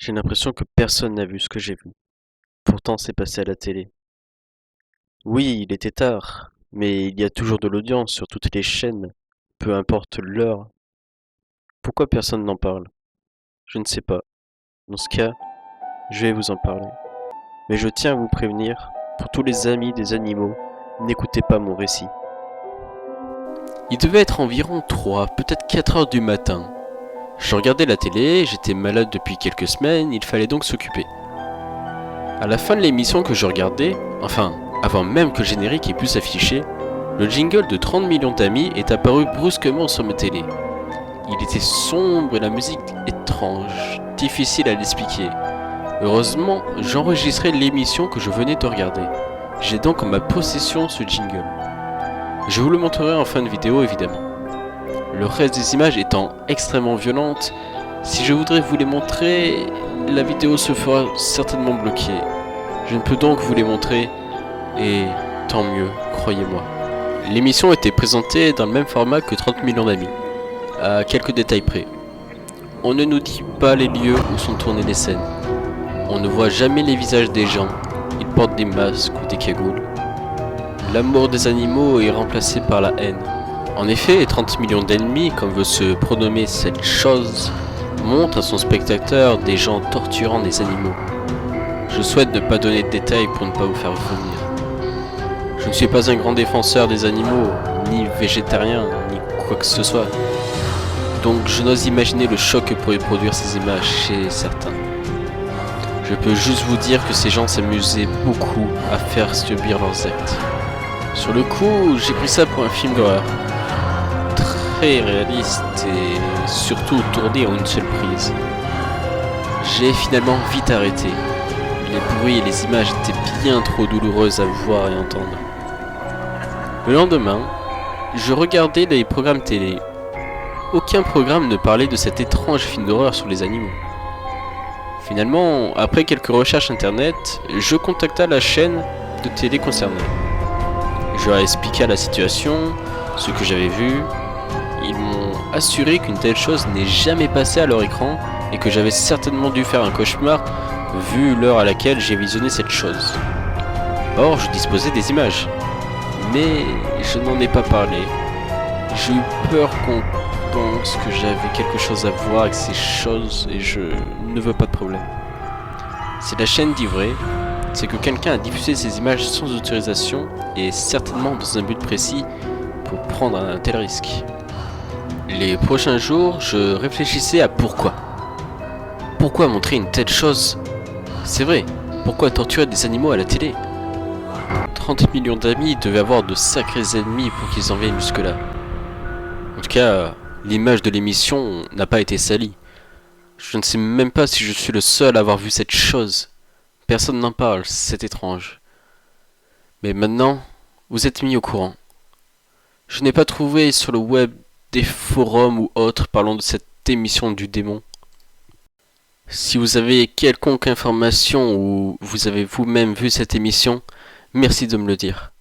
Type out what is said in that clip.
J'ai l'impression que personne n'a vu ce que j'ai vu. Pourtant, c'est passé à la télé. Oui, il était tard, mais il y a toujours de l'audience sur toutes les chaînes, peu importe l'heure. Pourquoi personne n'en parle? Je ne sais pas. Dans ce cas, je vais vous en parler. Mais je tiens à vous prévenir, pour tous les amis des animaux, n'écoutez pas mon récit. Il devait être environ 3, peut-être 4 heures du matin. Je regardais la télé, j'étais malade depuis quelques semaines, il fallait donc s'occuper. À la fin de l'émission que je regardais, enfin, avant même que le générique ait pu s'afficher, le jingle de 30 millions d'amis est apparu brusquement sur ma télé. Il était sombre et la musique étrange, difficile à l'expliquer. Heureusement, j'enregistrais l'émission que je venais de regarder. J'ai donc en ma possession ce jingle. Je vous le montrerai en fin de vidéo évidemment. Le reste des images étant extrêmement violentes, si je voudrais vous les montrer, la vidéo se fera certainement bloquer. Je ne peux donc vous les montrer, et tant mieux, croyez-moi. L'émission était présentée dans le même format que 30 millions d'amis, à quelques détails près. On ne nous dit pas les lieux où sont tournées les scènes. On ne voit jamais les visages des gens, ils portent des masques ou des cagoules. L'amour des animaux est remplacé par la haine. En effet, 30 millions d'ennemis, comme veut se pronommer cette chose, montre à son spectateur des gens torturant des animaux. Je souhaite ne pas donner de détails pour ne pas vous faire vomir. Je ne suis pas un grand défenseur des animaux, ni végétarien, ni quoi que ce soit. Donc je n'ose imaginer le choc que pourraient produire ces images chez certains. Je peux juste vous dire que ces gens s'amusaient beaucoup à faire subir leurs actes. Sur le coup, j'ai pris ça pour un film d'horreur. Très réaliste et surtout tourné en une seule prise. J'ai finalement vite arrêté. Les bruits et les images étaient bien trop douloureuses à voir et entendre. Le lendemain, je regardais les programmes télé. Aucun programme ne parlait de cet étrange film d'horreur sur les animaux. Finalement, après quelques recherches internet, je contacta la chaîne de télé concernée. Je leur expliqua la situation, ce que j'avais vu. Ils m'ont assuré qu'une telle chose n'est jamais passée à leur écran et que j'avais certainement dû faire un cauchemar vu l'heure à laquelle j'ai visionné cette chose. Or, je disposais des images, mais je n'en ai pas parlé. J'ai eu peur qu'on pense que j'avais quelque chose à voir avec ces choses et je ne veux pas de problème. Si la chaîne dit vrai, c'est que quelqu'un a diffusé ces images sans autorisation et certainement dans un but précis pour prendre un tel risque. Les prochains jours, je réfléchissais à pourquoi. Pourquoi montrer une telle chose? C'est vrai, pourquoi torturer des animaux à la télé? 30 millions d'amis devaient avoir de sacrés ennemis pour qu'ils en viennent jusque-là. En tout cas, l'image de l'émission n'a pas été salie. Je ne sais même pas si je suis le seul à avoir vu cette chose. Personne n'en parle, c'est étrange. Mais maintenant, vous êtes mis au courant. Je n'ai pas trouvé sur le web des forums ou autres parlant de cette émission du démon. Si vous avez quelconque information ou vous avez vous-même vu cette émission, merci de me le dire.